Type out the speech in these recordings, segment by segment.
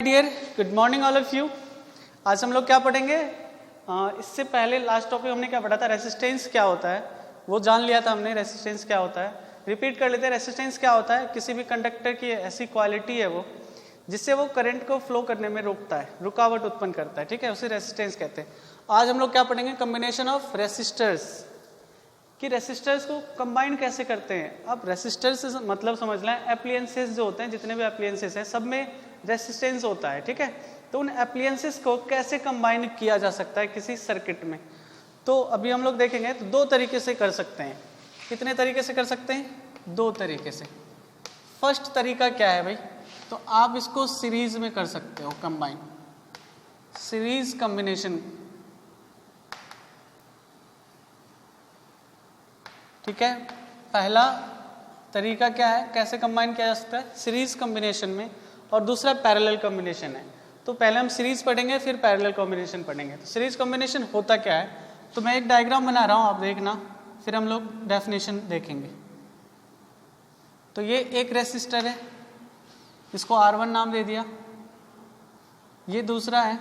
Dear good morning all of you. आज हम लोग क्या पढ़ेंगे? इससे पहले लास्ट टॉपिक हमने क्या पढ़ा था? रेसिस्टेंस क्या होता है वो जान लिया था हमने। रेसिस्टेंस क्या होता है रिपीट कर लेते हैं। रेसिस्टेंस क्या होता है? किसी भी कंडक्टर की ऐसी क्वालिटी है वो जिससे वो करंट को फ्लो करने में रोकता है, रुकावट उत्पन्न करता है। ठीक है, उसे रेसिस्टेंस कहते हैं। आज हम लोग क्या पढ़ेंगे? कम्बिनेशन ऑफ रेसिस्टर्स, कि रेसिस्टर्स को कंबाइन कैसे करते हैं। अब रेसिस्टर्स से मतलब समझ लें एप्लियंसेस जो होते हैं, जितने भी एप्लियंसेस हैं सब में रेसिस्टेंस होता है। ठीक है, तो उन एप्लियंसेस को कैसे कंबाइन किया जा सकता है किसी सर्किट में, तो अभी हम लोग देखेंगे। तो दो तरीके से कर सकते हैं। कितने तरीके से कर सकते हैं? दो तरीके से। फर्स्ट तरीका क्या है भाई? तो आप इसको सीरीज में कर सकते हो, कंबाइन, सीरीज कॉम्बिनेशन। ठीक है, पहला तरीका क्या है, कैसे कंबाइन किया जा सकता है? सीरीज कॉम्बिनेशन में। और दूसरा पैरेलल कॉम्बिनेशन है। तो पहले हम सीरीज पढ़ेंगे फिर पैरेलल कॉम्बिनेशन पढ़ेंगे। तो सीरीज कॉम्बिनेशन होता क्या है, तो मैं एक डायग्राम बना रहा हूं, आप देखना, फिर हम लोग डेफिनेशन देखेंगे। तो ये एक रेसिस्टर है, इसको R1 नाम दे दिया। ये दूसरा है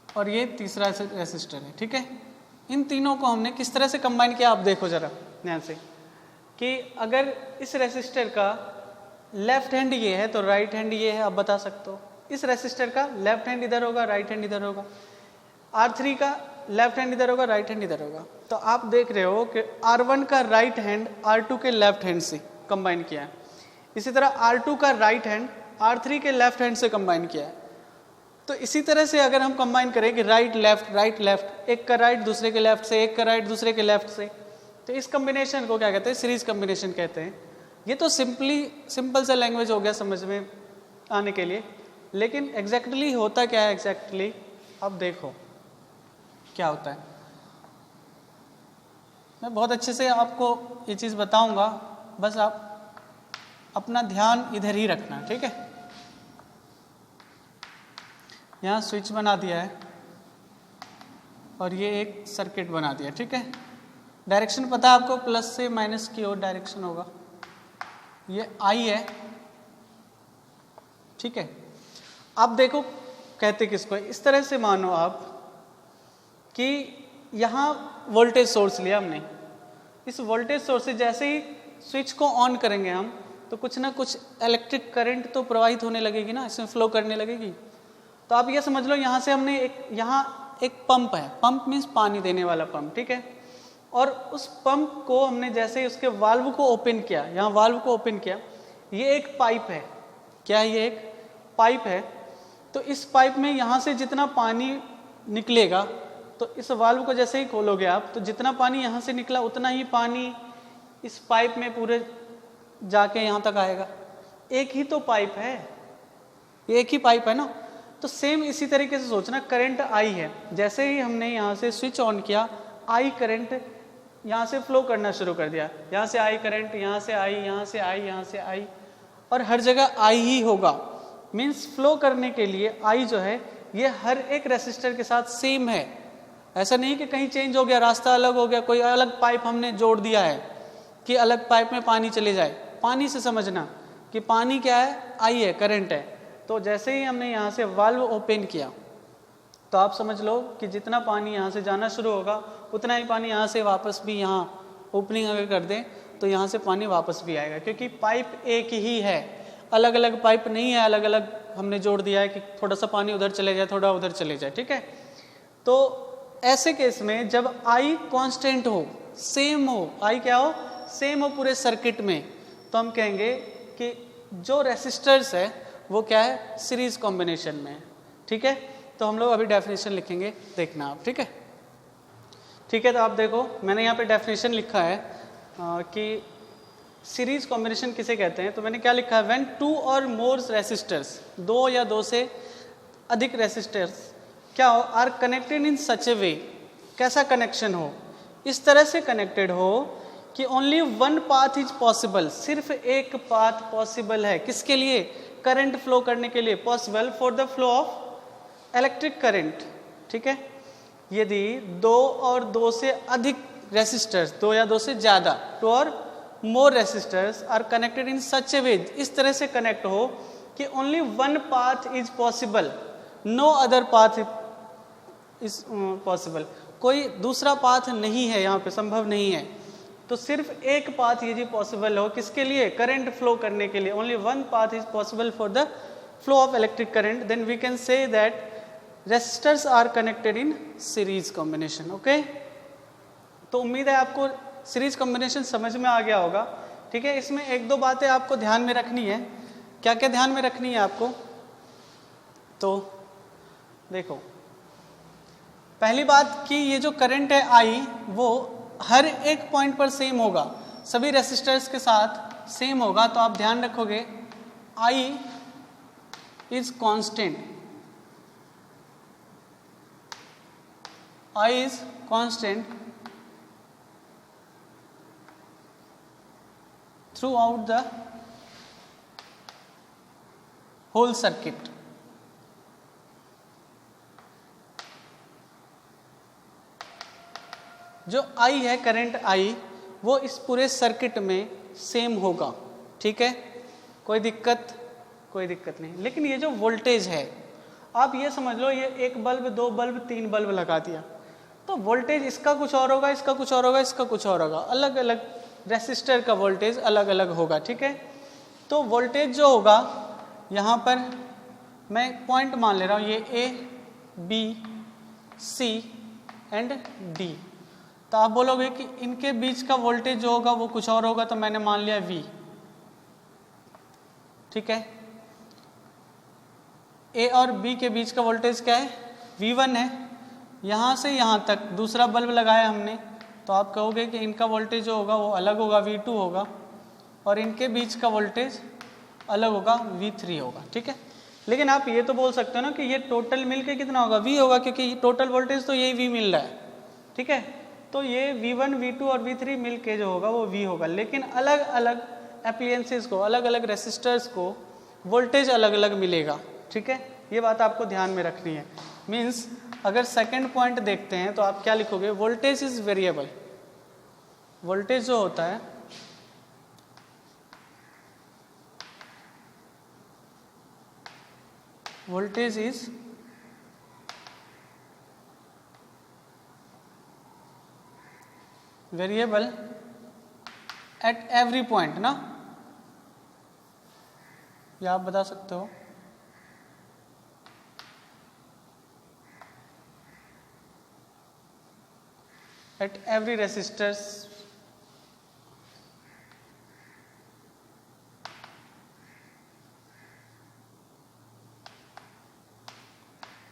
और ये तीसरा रेसिस्टर है। ठीक है, इन तीनों को हमने किस तरह से कंबाइन किया आप देखो जरा ध्यान से, कि अगर इस रेसिस्टर का लेफ्ट हैंड ये है तो राइट हैंड ये है, आप बता सकते हो। इस रेसिस्टर का लेफ्ट हैंड इधर होगा, राइट हैंड इधर होगा। R3 का लेफ्ट हैंड इधर होगा, राइट हैंड इधर होगा। तो आप देख रहे हो कि R1 का राइट हैंड R2 के लेफ्ट हैंड से कंबाइन किया है। इसी तरह R2 का राइट हैंड R3 के लेफ्ट हैंड से कंबाइन किया है। तो इसी तरह से अगर हम कंबाइन करें कि राइट लेफ्ट, एक का राइट दूसरे के लेफ्ट से, एक का राइट दूसरे के लेफ्ट से, तो इस कॉम्बिनेशन को क्या कहते हैं? सीरीज कॉम्बिनेशन कहते हैं। ये तो सिंपल सा लैंग्वेज हो गया समझ में आने के लिए, लेकिन एग्जैक्टली होता क्या है? एग्जैक्टली अब देखो क्या होता है। मैं बहुत अच्छे से आपको ये चीज़ बताऊंगा, बस आप अपना ध्यान इधर ही रखना। ठीक है, यहाँ स्विच बना दिया है और ये एक सर्किट बना दिया। ठीक है, डायरेक्शन पता है आपको, प्लस से माइनस की ओर डायरेक्शन होगा। ये I है। ठीक है, अब देखो कहते किसको, इस तरह से मानो आप कि यहाँ वोल्टेज सोर्स लिया हमने। इस वोल्टेज सोर्स से जैसे ही स्विच को ऑन करेंगे हम, तो कुछ ना कुछ इलेक्ट्रिक करंट तो प्रवाहित होने लगेगी ना, इसमें फ्लो करने लगेगी। तो आप ये समझ लो यहाँ से हमने यहाँ एक पंप है, पंप मीन्स पानी देने वाला पंप। ठीक है, और उस पंप को हमने जैसे ही उसके वाल्व को ओपन किया, यहाँ वाल्व को ओपन किया, ये एक पाइप है। क्या है? ये एक पाइप है। तो इस पाइप में यहाँ से जितना पानी निकलेगा, तो इस वाल्व को जैसे ही खोलोगे आप, तो जितना पानी यहाँ से निकला उतना ही पानी इस पाइप में पूरे जाके यहाँ तक आएगा। एक ही तो पाइप है, एक ही पाइप है ना। तो सेम इसी तरीके से सोचना, करंट I है। जैसे ही हमने यहाँ से स्विच ऑन किया, I करंट यहाँ से फ्लो करना शुरू कर दिया। यहाँ से I करंट, यहाँ से I, यहाँ से I, यहाँ से I, और हर जगह I ही होगा। मीन्स फ्लो करने के लिए I जो है ये हर एक रेसिस्टर के साथ सेम है। ऐसा नहीं कि कहीं चेंज हो गया, रास्ता अलग हो गया, कोई अलग पाइप हमने जोड़ दिया है कि अलग पाइप में पानी चले जाए। पानी से समझना कि पानी क्या है? I है, करंट है। तो जैसे ही हमने यहाँ से वाल्व ओपन किया, तो आप समझ लो कि जितना पानी यहाँ से जाना शुरू होगा उतना ही पानी यहाँ से वापस भी, यहाँ ओपनिंग अगर कर दें तो यहाँ से पानी वापस भी आएगा, क्योंकि पाइप एक ही है, अलग अलग पाइप नहीं है। अलग अलग हमने जोड़ दिया है कि थोड़ा सा पानी उधर चले जाए, थोड़ा उधर चले जाए। ठीक है, तो ऐसे केस में जब I कांस्टेंट हो, सेम हो, I क्या हो? सेम हो पूरे सर्किट में, तो हम कहेंगे कि जो रेसिस्टर्स है वो क्या है? सीरीज कॉम्बिनेशन में। ठीक है, तो हम लोग अभी डेफिनेशन लिखेंगे, देखना आप। ठीक है, ठीक है, तो आप देखो मैंने यहाँ पे डेफिनेशन लिखा है कि सीरीज कॉम्बिनेशन किसे कहते हैं। तो मैंने क्या लिखा है? व्हेन टू और मोर रेसिस्टर्स, दो या दो से अधिक रेसिस्टर्स क्या हो? आर कनेक्टेड इन सच ए वे, कैसा कनेक्शन हो? इस तरह से कनेक्टेड हो कि only one path is possible, सिर्फ एक पाथ पॉसिबल है। किसके लिए? करंट फ्लो करने के लिए। Possible for the flow of electric current. ठीक है, यदि दो और दो से अधिक रेसिस्टर्स, दो या दो से ज़्यादा, टू और more resistors are connected in such a way, इस तरह से कनेक्ट हो कि only one path is possible, no other path is possible, कोई दूसरा पाथ नहीं है, यहाँ पे संभव नहीं है। तो सिर्फ एक पाथ यदि पॉसिबल हो, किसके लिए? करंट फ्लो करने के लिए, only one path is possible for the flow of electric current, then we can say that resistors are connected in series combination. Okay, तो उम्मीद है आपको सीरीज कॉम्बिनेशन समझ में आ गया होगा। ठीक है, इसमें एक दो बातें आपको ध्यान में रखनी है। क्या क्या ध्यान में रखनी है आपको? तो देखो, पहली बात कि ये जो करंट है आई, वो हर एक पॉइंट पर सेम होगा, सभी रेसिस्टर्स के साथ सेम होगा। तो आप ध्यान रखोगे I is constant, I is constant throughout the whole circuit. जो आई है, करंट आई, वो इस पूरे सर्किट में सेम होगा। ठीक है, कोई दिक्कत नहीं। लेकिन ये जो वोल्टेज है, आप ये समझ लो, ये एक बल्ब, दो बल्ब, तीन बल्ब लगा दिया, तो वोल्टेज इसका कुछ और होगा, इसका कुछ और होगा, इसका कुछ और होगा, अलग अलग रेसिस्टर का वोल्टेज अलग अलग होगा। ठीक है, तो वोल्टेज जो होगा, यहाँ पर मैं पॉइंट मान ले रहा हूँ, ये ए, बी, सी एंड डी। तो आप बोलोगे कि इनके बीच का वोल्टेज जो होगा वो कुछ और होगा, तो मैंने मान लिया V। ठीक है, A और B के बीच का वोल्टेज क्या है? V1 है। यहाँ से यहाँ तक दूसरा बल्ब लगाया हमने, तो आप कहोगे कि इनका वोल्टेज जो होगा वो अलग होगा, V2 होगा, और इनके बीच का वोल्टेज अलग होगा, V3 होगा। ठीक है, लेकिन आप ये तो बोल सकते हो ना कि ये टोटल मिलके कितना होगा? V होगा, क्योंकि टोटल वोल्टेज तो यही V मिल रहा है। ठीक है, तो ये V1, V2 और V3 मिल के जो होगा वो V होगा। लेकिन अलग अलग एप्लियंसेस को, अलग अलग रेसिस्टर्स को वोल्टेज अलग अलग मिलेगा। ठीक है, ये बात आपको ध्यान में रखनी है। मीन्स अगर सेकंड पॉइंट देखते हैं तो आप क्या लिखोगे? Voltage is variable. वोल्टेज जो होता है voltage is variable at every point ना, या आप बता सकते हो? At every resistors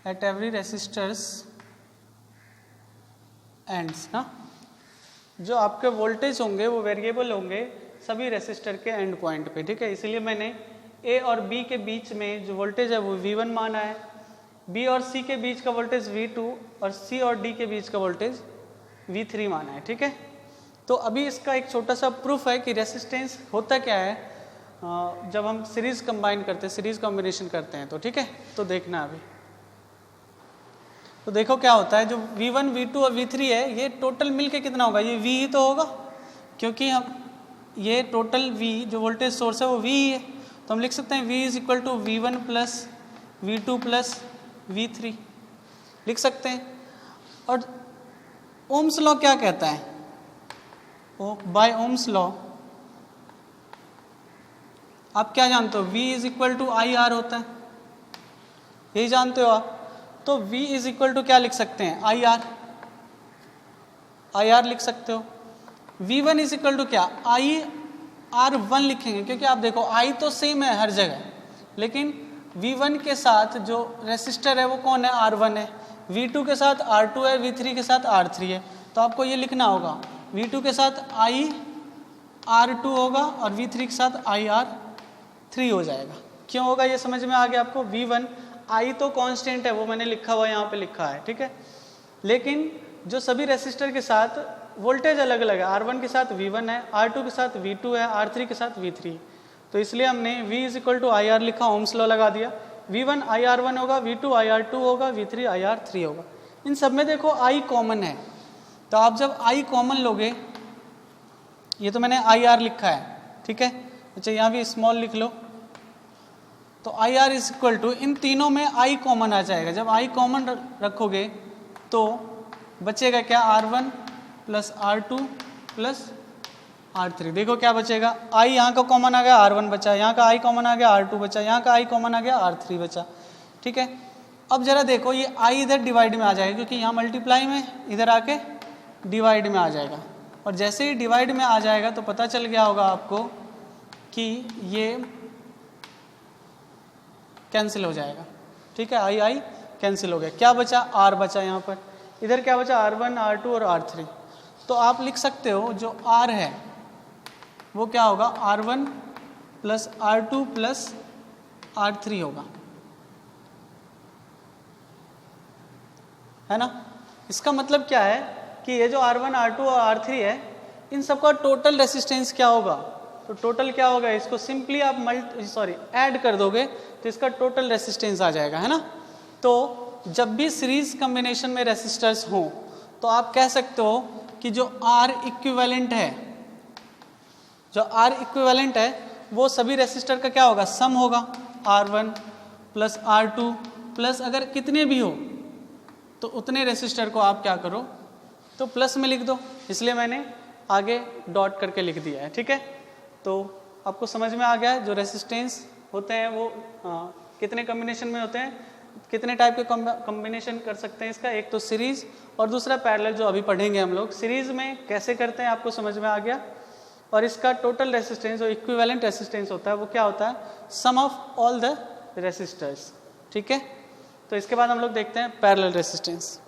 at every resistors ends ना, जो आपके वोल्टेज होंगे वो वेरिएबल होंगे सभी रेसिस्टर के एंड पॉइंट पे। ठीक है, इसलिए मैंने ए और बी के बीच में जो वोल्टेज है वो V1 माना है, बी और सी के बीच का वोल्टेज V2 और सी और डी के बीच का वोल्टेज V3 माना है। ठीक है, तो अभी इसका एक छोटा सा प्रूफ है कि रेसिस्टेंस होता क्या है जब हम सीरीज कंबाइन करते हैं, सीरीज कॉम्बिनेशन करते हैं। तो ठीक है, तो देखना अभी। तो देखो क्या होता है, जो V1, V2 और V3 है, ये टोटल मिलके कितना होगा? ये V ही तो होगा, क्योंकि हम ये टोटल V जो वोल्टेज सोर्स है वो V ही है। तो हम लिख सकते हैं V is equal to V1 plus V2 plus V3 लिख सकते हैं। और ओम्स लॉ क्या कहता है? बाय ओम्स लॉ आप क्या जानते हो? V is equal to IR होता है, यही जानते हो आप। तो V इज इक्वल टू क्या लिख सकते हैं? IR लिख सकते हो। V1 इज इक्वल टू क्या? IR1 लिखेंगे, क्योंकि आप देखो I तो सेम है हर जगह, लेकिन V1 के साथ जो रेसिस्टर है वो कौन है? R1 है। V2 के साथ R2 है, V3 के साथ R3 है। तो आपको ये लिखना होगा, V2 के साथ IR2 होगा और V3 के साथ IR3 हो जाएगा। क्यों होगा ये समझ में आ गया आपको? V1 I तो कांस्टेंट है, वो मैंने लिखा हुआ यहाँ पे लिखा है। ठीक है, लेकिन जो सभी रेसिस्टर के साथ वोल्टेज अलग अलग है, R1 के साथ V1 है, R2 के साथ V2 है, R3 के साथ V3। तो इसलिए हमने V is equal to IR लिखा, ओम्स लॉ लगा दिया। V1 IR1 होगा, V2 IR2 होगा, V3 IR3 होगा। इन सब में देखो I कॉमन है, तो आप जब I कॉमन लोगे, ये तो मैंने आई आर लिखा है, ठीक है। अच्छा यहाँ भी स्मॉल लिख लो। तो I R is equal to, इन तीनों में आई कॉमन आ जाएगा। जब आई कॉमन रखोगे तो बचेगा क्या, R1 plus R2 plus R3। देखो क्या बचेगा, आई यहाँ का कॉमन आ गया, R1 बचा, यहाँ का आई कॉमन आ गया, R2 बचा, यहाँ का आई कॉमन आ गया, R3 बचा, ठीक है। अब जरा देखो ये आई इधर डिवाइड में आ जाएगा, क्योंकि यहाँ मल्टीप्लाई में, इधर आके डिवाइड में आ जाएगा। और जैसे ही डिवाइड में आ जाएगा तो पता चल गया होगा आपको कि ये कैंसिल हो जाएगा, ठीक है। आई आई कैंसिल हो गया, क्या बचा, आर बचा यहाँ पर। इधर क्या बचा, R1 R2 और R3। तो आप लिख सकते हो जो R है वो क्या होगा, R1 plus R2 plus R3 होगा, है ना। इसका मतलब क्या है कि ये जो R1 R2 और R3 है, इन सबका टोटल रेसिस्टेंस क्या होगा। तो टोटल क्या होगा, इसको सिंपली आप ऐड कर दोगे तो इसका टोटल रेसिस्टेंस आ जाएगा, है ना। तो जब भी सीरीज कॉम्बिनेशन में रेसिस्टर्स हो तो आप कह सकते हो कि जो R इक्विवेलेंट है, जो R इक्विवेलेंट है वो सभी रेसिस्टर का क्या होगा, सम होगा। R1 प्लस R2 प्लस अगर कितने भी हो तो उतने रेसिस्टर को आप क्या करो, तो प्लस में लिख दो। इसलिए मैंने आगे डॉट करके लिख दिया है, ठीक है। तो आपको समझ में आ गया जो रेसिस्टेंस होते हैं वो कितने कॉम्बिनेशन में होते हैं, कितने टाइप के कॉम्बिनेशन कर सकते हैं इसका। एक तो सीरीज और दूसरा पैरेलल, जो अभी पढ़ेंगे हम लोग। सीरीज में कैसे करते हैं आपको समझ में आ गया। और इसका टोटल रेसिस्टेंस जो इक्विवेलेंट रेसिस्टेंस होता है वो क्या होता है, सम ऑफ ऑल द रेसिस्टर्स, ठीक है। तो इसके बाद हम लोग देखते हैं पैरेलल रेसिस्टेंस।